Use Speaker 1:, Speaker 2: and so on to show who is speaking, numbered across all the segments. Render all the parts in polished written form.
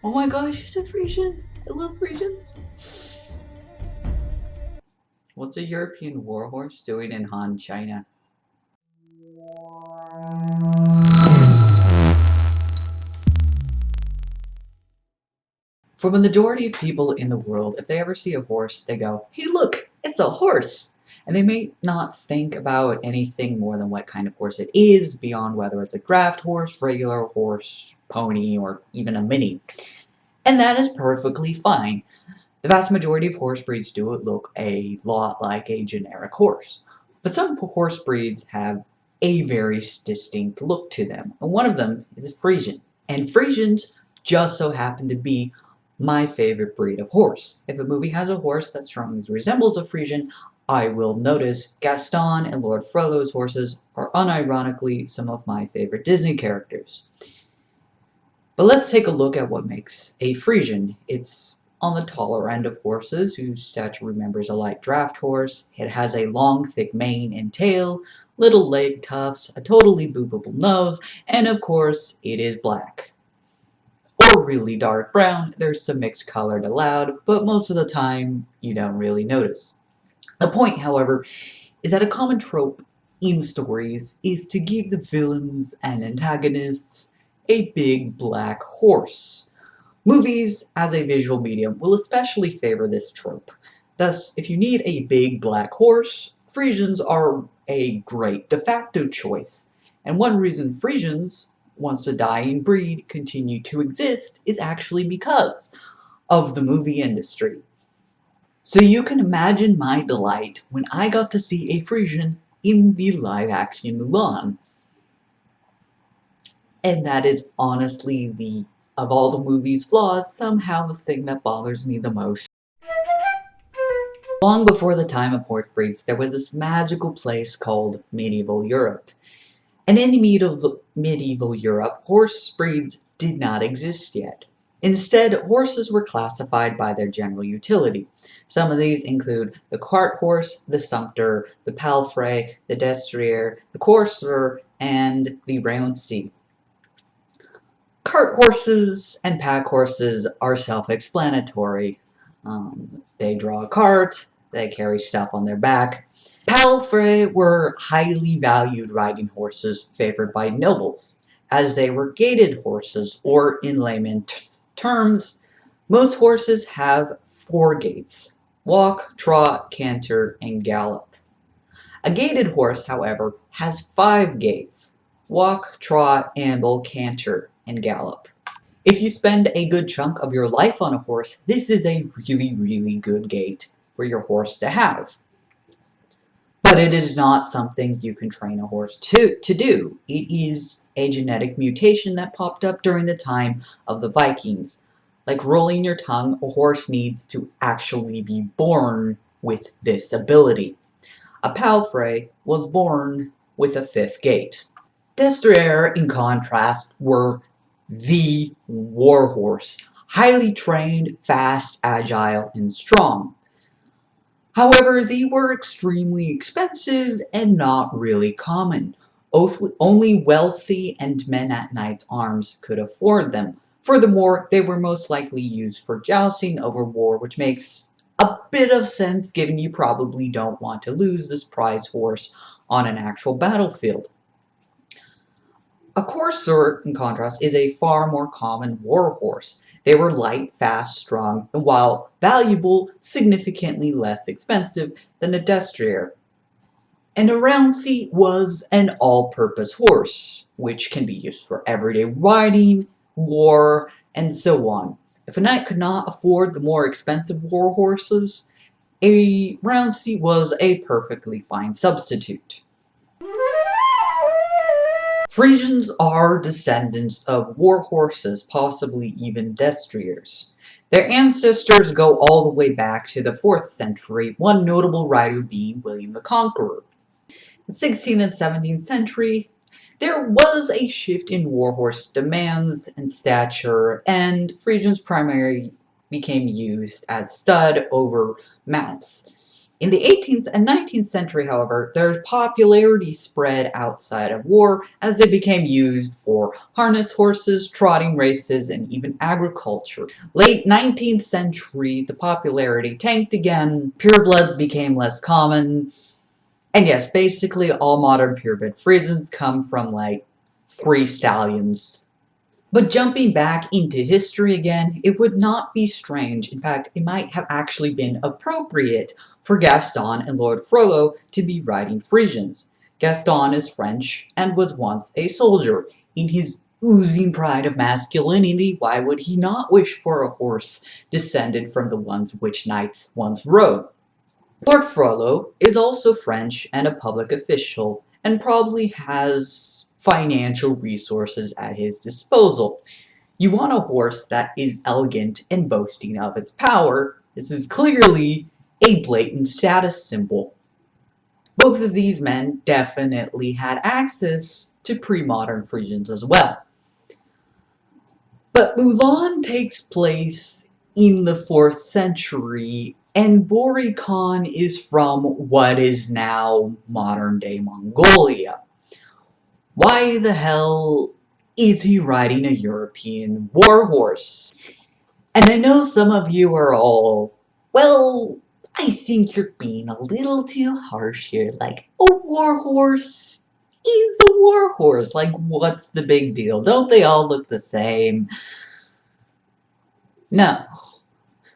Speaker 1: Oh my gosh, he's a Frisian. I love Frisians. What's a European warhorse doing in Han, China? For the majority of people in the world, if they ever see a horse, they go, hey look, it's a horse! And they may not think about anything more than what kind of horse it is, beyond whether it's a draft horse, regular horse, pony, or even a mini. And that is perfectly fine. The vast majority of horse breeds do look a lot like a generic horse. But some horse breeds have a very distinct look to them, and one of them is a Friesian. And Friesians just so happen to be my favorite breed of horse. If a movie has a horse that strongly resembles a Friesian, I will notice Gaston and Lord Frollo's horses are unironically some of my favorite Disney characters. But let's take a look at what makes a Friesian. It's on the taller end of horses, whose stature remembers a light draft horse. It has a long, thick mane and tail, little leg tufts, a totally boopable nose, and of course, it is black. Or really dark brown. There's some mixed colored allowed, but most of the time, you don't really notice. The point, however, is that a common trope in stories is to give the villains and antagonists a big black horse. Movies, as a visual medium, will especially favor this trope. Thus, if you need a big black horse, Frisians are a great de facto choice. And one reason Frisians, once a dying breed, continue to exist is actually because of the movie industry. So you can imagine my delight when I got to see a Frisian in the live-action Mulan. And that is honestly of all the movie's flaws, somehow the thing that bothers me the most. Long before the time of horse breeds, there was this magical place called medieval Europe. And in medieval Europe, horse breeds did not exist yet. Instead, horses were classified by their general utility. Some of these include the cart horse, the sumpter, the palfrey, the destrier, the courser, and the rouncy. Cart horses and pack horses are self-explanatory. They draw a cart, they carry stuff on their back. Palfrey were highly valued riding horses favored by nobles, as they were gaited horses, or in layman's terms, most horses have 4 gaits: walk, trot, canter, and gallop. A gaited horse, however, has 5 gaits: walk, trot, amble, canter, and gallop. If you spend a good chunk of your life on a horse, this is a really, really good gait for your horse to have. But it is not something you can train a horse to do. It is a genetic mutation that popped up during the time of the Vikings. Like rolling your tongue, a horse needs to actually be born with this ability. A palfrey was born with a 5th gait. Destrier, in contrast, were the warhorse, highly trained, fast, agile, and strong. However, they were extremely expensive and not really common. Only wealthy and men-at-night arms could afford them. Furthermore, they were most likely used for jousting over war, which makes a bit of sense given you probably don't want to lose this prize horse on an actual battlefield. A courser, in contrast, is a far more common war horse. They were light, fast, strong, and while valuable, significantly less expensive than a destrier. And a rouncy was an all-purpose horse, which can be used for everyday riding, war, and so on. If a knight could not afford the more expensive war horses, a rouncy was a perfectly fine substitute. Frisians are descendants of war horses, possibly even destriers. Their ancestors go all the way back to the 4th century, one notable rider being William the Conqueror. In the 16th and 17th century, there was a shift in warhorse demands and stature, and Frisians primarily became used as stud over mounts. In the 18th and 19th century, however, their popularity spread outside of war as they became used for harness horses, trotting races, and even agriculture. Late 19th century, the popularity tanked again, purebloods became less common, and yes, basically all modern purebred Friesians come from like 3 stallions. But jumping back into history again, it would not be strange, in fact, it might have actually been appropriate for Gaston and Lord Frollo to be riding Friesians. Gaston is French and was once a soldier. In his oozing pride of masculinity, why would he not wish for a horse descended from the ones which knights once rode? Lord Frollo is also French and a public official, and probably has financial resources at his disposal. You want a horse that is elegant and boasting of its power. This is clearly a blatant status symbol. Both of these men definitely had access to pre-modern Frisians as well. But Mulan takes place in the 4th century, and Bori Khan is from what is now modern-day Mongolia. Why the hell is he riding a European warhorse? And I know some of you are all, well, I think you're being a little too harsh here. Like, a warhorse is a warhorse. Like, what's the big deal? Don't they all look the same? No,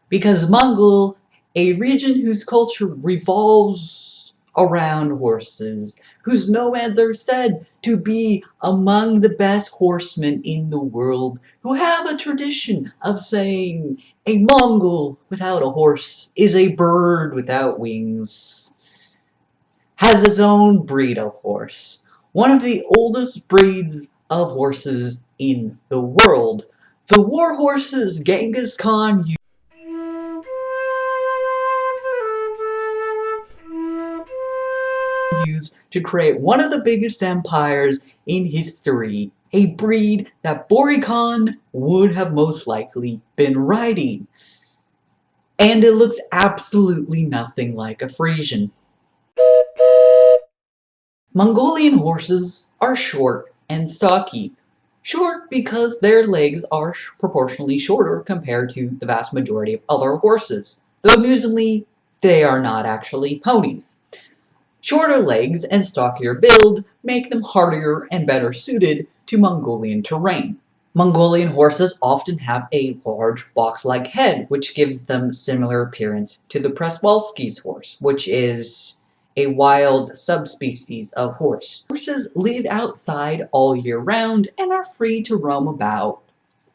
Speaker 1: because Mongol, a region whose culture revolves around horses, whose nomads are said to be among the best horsemen in the world, who have a tradition of saying a Mongol without a horse is a bird without wings, has its own breed of horse, one of the oldest breeds of horses in the world. The war horses Genghis Khan used to create one of the biggest empires in history, a breed that Bori Khan would have most likely been riding. And it looks absolutely nothing like a Friesian. Mongolian horses are short and stocky. Short because their legs are proportionally shorter compared to the vast majority of other horses, though amusingly, they are not actually ponies. Shorter legs and stockier build make them hardier and better suited to Mongolian terrain. Mongolian horses often have a large box-like head, which gives them similar appearance to the Przewalski's horse, which is a wild subspecies of horse. Horses live outside all year round and are free to roam about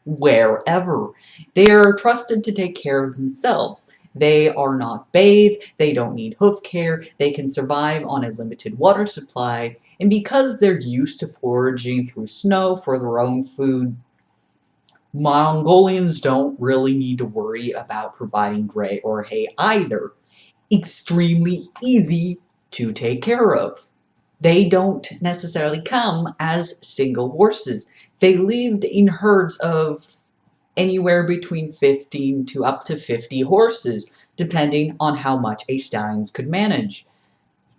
Speaker 1: wherever. They are trusted to take care of themselves. They are not bathed, they don't need hoof care, they can survive on a limited water supply, and because they're used to foraging through snow for their own food, Mongolians don't really need to worry about providing gray or hay either. Extremely easy to take care of. They don't necessarily come as single horses. They lived in herds of anywhere between 15 to up to 50 horses, depending on how much a stallion could manage.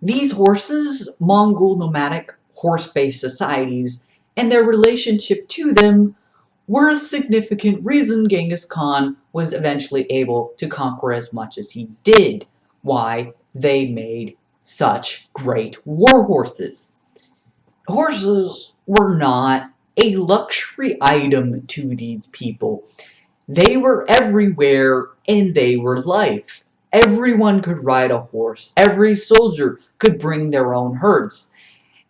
Speaker 1: These horses, Mongol nomadic horse-based societies, and their relationship to them were a significant reason Genghis Khan was eventually able to conquer as much as he did. Why they made such great war horses. Horses were not a luxury item to these people. They were everywhere and they were life. Everyone could ride a horse. Every soldier could bring their own herds.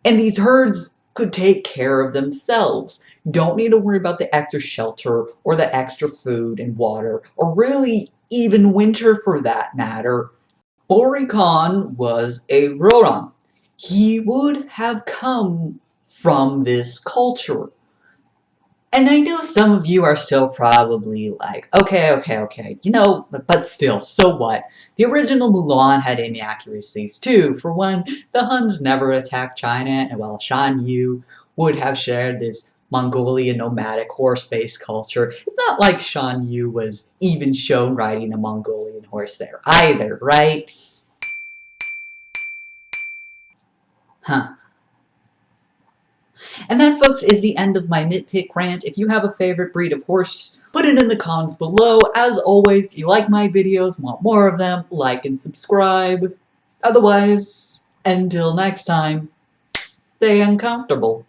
Speaker 1: And these herds could take care of themselves. Don't need to worry about the extra shelter or the extra food and water, or really even winter for that matter. Bori Khan was a Roran. He would have come from this culture. And I know some of you are still probably like, okay, but still, so what? The original Mulan had inaccuracies too. For one, the Huns never attacked China, and while Shan Yu would have shared this Mongolian nomadic horse-based culture, it's not like Shan Yu was even shown riding a Mongolian horse there either, right? Huh. And that, folks, is the end of my nitpick rant. If you have a favorite breed of horse, put it in the comments below. As always, if you like my videos, want more of them, like and subscribe. Otherwise, until next time, stay uncomfortable.